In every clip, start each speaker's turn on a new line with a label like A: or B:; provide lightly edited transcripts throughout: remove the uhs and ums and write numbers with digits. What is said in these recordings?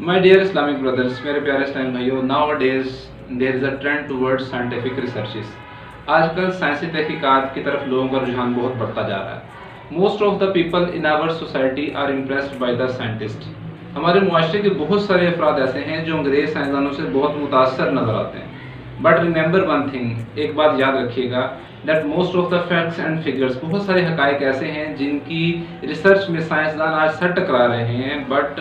A: My dear Islamic brothers, मेरे प्यारे इस्लामी भाइयों, nowadays there is a trend towards scientific researches. आजकल साइंसी तहकीकात की तरफ लोगों का रुझान बहुत बढ़ता जा रहा है. Most of the people in our society are impressed by the scientists. हमारे मुआशरे के बहुत सारे अफराद ऐसे हैं जो अंग्रेज साइंसदानों से बहुत मुतासर नजर आते हैं. बट रिमेंबर वन थिंग, एक बात याद रखिएगा, that most of the facts and figures, बहुत सारे हकायक ऐसे हैं जिनकी रिसर्च में साइंसदान आज सर टकरा रहे हैं, बट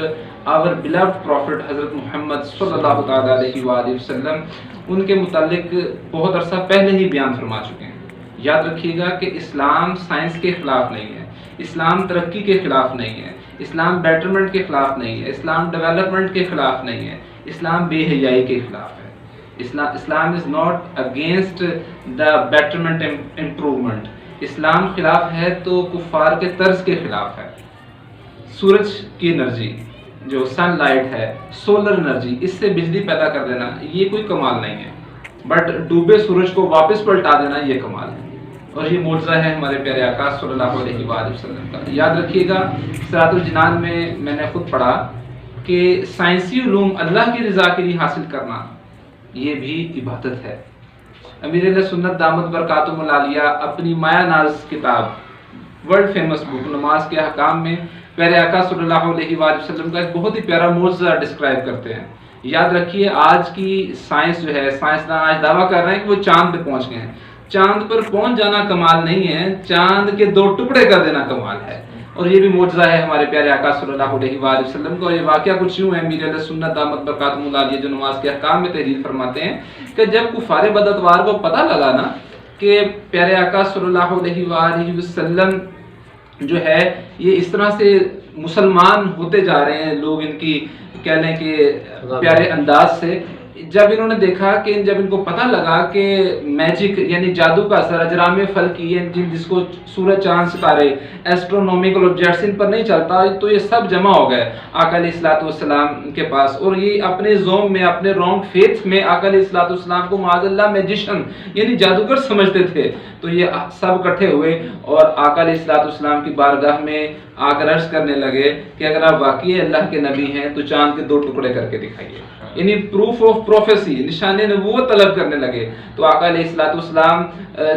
A: आवर बिलव्ड प्रॉफिट हज़रत मोहम्मद सल्लल्लाहु अलैहि वसल्लम उनके मुतालिक बहुत अरसा पहले ही बयान फरमा चुके हैं. याद रखिएगा कि इस्लाम साइंस के खिलाफ नहीं है, इस्लाम तरक्की के खिलाफ नहीं है, इस्लाम बेटरमेंट के खिलाफ नहीं है, इस्लाम डेवलपमेंट के खिलाफ नहीं है, इस्लाम बेहयाई के खिलाफ है. Islam is not against the betterment and improvement. इस्लाम खिलाफ है तो कुफार के तर्ज के खिलाफ है. सूरज की एनर्जी जो सनलाइट है, सोलर एनर्जी, इससे बिजली पैदा कर देना ये कोई कमाल नहीं है, बट डूबे सूरज को वापस पलटा देना ये कमाल है. और ये मौजज़ा है हमारे प्यारे आका सल्लल्लाहु अलैहि वसल्लम का. याद रखिएगा, सिरातुल जिनान में मैंने खुद पढ़ा कि साइंसी उलूम अल्लाह की रज़ा के लिए हासिल करना ये भी इबादत है. अमीर सुन्नत दामत बरकातुहुल आलिया अपनी माया नाज किताब, वर्ल्ड फेमस बुक नमाज के हकाम में प्यारे आका सल्लल्लाहु अलैहि वसल्लम का एक बहुत ही प्यारा मौजज़ा डिस्क्राइब करते हैं. याद रखिए, आज की साइंस जो है, साइंसदान आज दावा कर रहे हैं कि वो चांद पे पहुंच गए हैं. चांद पर पहुंच जाना कमाल नहीं है, चांद के दो टुकड़े कर देना कमाल है. और ये भी मौजज़ा है हमारे प्यारे आका सल्लल्लाहु अलैहि वसल्लम का. और ये वाक़या कुछ यूँ है, अमीर सुन्नत दामत बरकातुहुल आलिया जो नमाज के अहकाम में तहरीर फरमाते हैं कि जब कुफारे बदअतवार को पता लगा ना कि प्यारे आका सल्लल्लाहु अलैहि वसल्लम जो है ये इस तरह से मुसलमान होते जा रहे हैं, लोग इनकी कह लें कि प्यारे अंदाज से, जब इन्होंने देखा कि जब इनको पता लगा कि मैजिक यानी जादू का असर अजराम फल्की जिसको सूरज चांद सितारे एस्ट्रोनॉमिकल ऑब्जेक्ट्स इन पर नहीं चलता, तो ये सब जमा हो गए आका अलैहिस्सलातु वस्सलाम के पास. और ये अपने ज़ोम में, अपने रॉन्ग फेथ में आका अलैहिस्सलातु वस्सलाम को माज़अल्लाह मैजिशियन यानी जादूगर समझते थे. तो ये सब इकट्ठे हुए और आका अलैहिस्सलातु वस्सलाम की बारगाह में आकर अर्ज़ करने लगे कि अगर आप वाकई अल्लाह के नबी हैं तो चांद के दो टुकड़े करके दिखाइए, यानी प्रूफ ऑफ प्रोफेसी, निशाने नबूवत तलब करने लगे. तो आका अलैहिस्सलातु वस्सलाम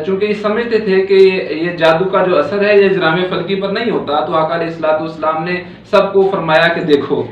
A: चूंकि ये समझते थे कि ये जादू का जो असर है ये इजराम फल्की पर नहीं होता, तो आका अलैहिस्सलातु वस्सलाम ने सबको फरमाया कि देखो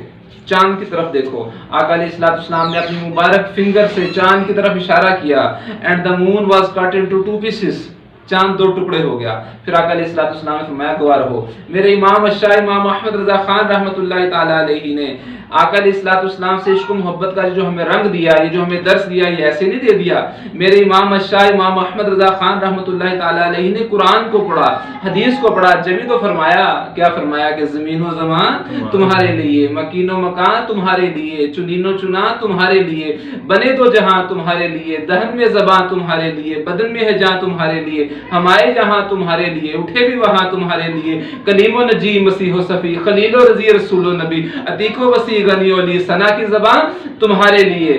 A: चांद की तरफ देखो. आका अलैहिस्सलातु वस्सलाम ने अपनी मुबारक फिंगर से चांद की तरफ इशारा किया and the moon was cut into two pieces, चांद दो टुकड़े हो गया. फिर आका अलैहिस्सलातु वस्सलाम ने फरमाया गवाह रहो. मेरे इमाम अश्शाह इमाम अहमद रज़ा खान रहमतुल्लाहि ताला अलैहि ने आका अलैहिस्सलातु वस्सलाम से इश्क मोहब्बत का जो हमें रंग दिया, ये जो हमें दर्स दिया, ये ऐसे नहीं दे दिया. मेरे इमाम अश्शाह इमाम अहमद रज़ा खान रहमतुल्लाहि ताला अलैहि ने कुरान को पढ़ा, हदीस को पढ़ा, जब तो फरमाया, क्या फरमाया कि ज़मीन व ज़मान तुम्हारे लिए, मकीन व मकान तुम्हारे लिए, चुनीनो चुना तुम्हारे लिए, बने तो जहां तुम्हारे लिए, दहन में ज़बान तुम्हारे लिए, बदन में है जान तुम्हारे लिए, हमारे जहां तुम्हारे लिए, उठे भी वहां तुम्हारे लिए, कलीमो नजी मसीहो सफ़ी, खलीलो रज़ी रसूलो नबी, अतीको वसी गनी ओली, सना की ज़बान तुम्हारे लिए.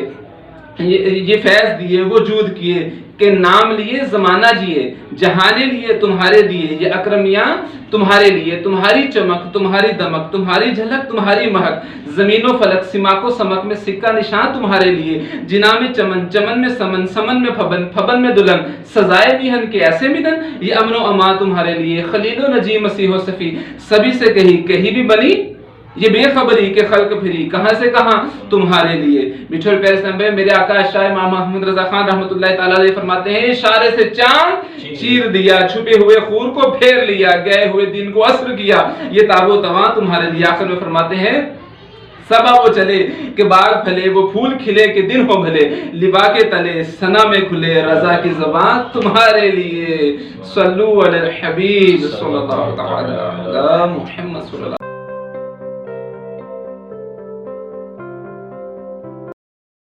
A: ये फैज़ दिए, वजूद किए के नाम लिए, ज़माना जिए, जहाने लिए तुम्हारे दिए, ये अकरमियाँ तुम्हारे लिए, तुम्हारी चमक, तुम्हारी दमक, तुम्हारी झलक, तुम्हारी महक, ज़मीनो फलक, सिमाको समक में सिक्का निशान तुम्हारे लिए, जिना में चमन, चमन में समन, समन में फबन, फबन में दुल्हन, सजाए मिहन के ऐसे मिदन, ये अमनो अमा तुम्हारे लिए, खलीलो नजी मसीहो सफ़ी, सभी से कही भी बनी ये बेखबरी के खल्क फिरी, कहां से कहां तुम्हारे लिए. मिठोर प्यारे इस्लाम, मेरे आका शाह इमाम अहमद रज़ा खान रहमतुल्लाहि ताला अलैहि फरमाते हैं, इशारे से चांद चीर दिया, छुपे हुए खूर को फेर लिया, गए हुए दिन को असर किया, ये ताबो तवा तुम्हारे लिए. आखिर में फरमाते हैं, सबा वो चले कि बाग फले, वो फूल खिले कि दिन हो भले, लिबा के तले सना में खुले, रजा की ज़बान तुम्हारे लिए. सल्लु अलल हबीब सल्लल्लाहु अलैहि वसल्लम.